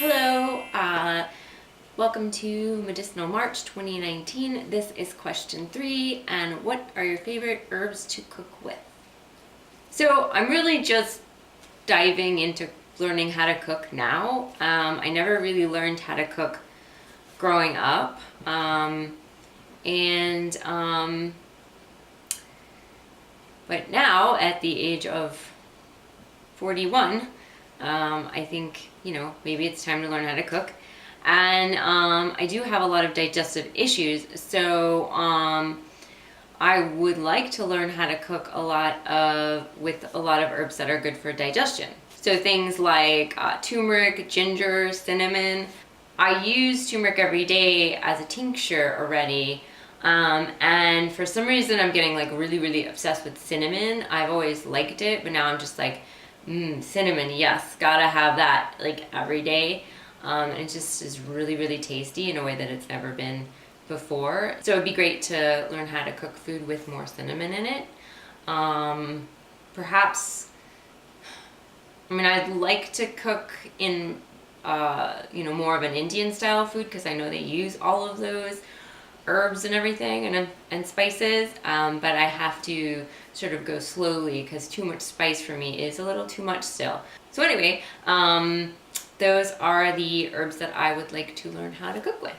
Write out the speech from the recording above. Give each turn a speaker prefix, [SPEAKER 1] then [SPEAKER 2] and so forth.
[SPEAKER 1] Hello, welcome to Medicinal March 2019. This is question 3, and what are your favorite herbs to cook with? So I'm really just diving into learning how to cook now. I never really learned how to cook growing up, but now at the age of 41, I think, maybe it's time to learn how to cook. And I do have a lot of digestive issues, so I would like to learn how to cook with a lot of herbs that are good for digestion. So things like turmeric, ginger, cinnamon. I use turmeric every day as a tincture already. And for some reason I'm getting really, really obsessed with cinnamon. I've always liked it, but now I'm just like, cinnamon, yes, gotta have that every day. And it just is really, really tasty in a way that it's never been before. So it'd be great to learn how to cook food with more cinnamon in it. Perhaps, I'd like to cook in, more of an Indian style food, because I know they use all of those herbs and everything and spices, but I have to sort of go slowly because too much spice for me is a little too much still. So anyway, those are the herbs that I would like to learn how to cook with.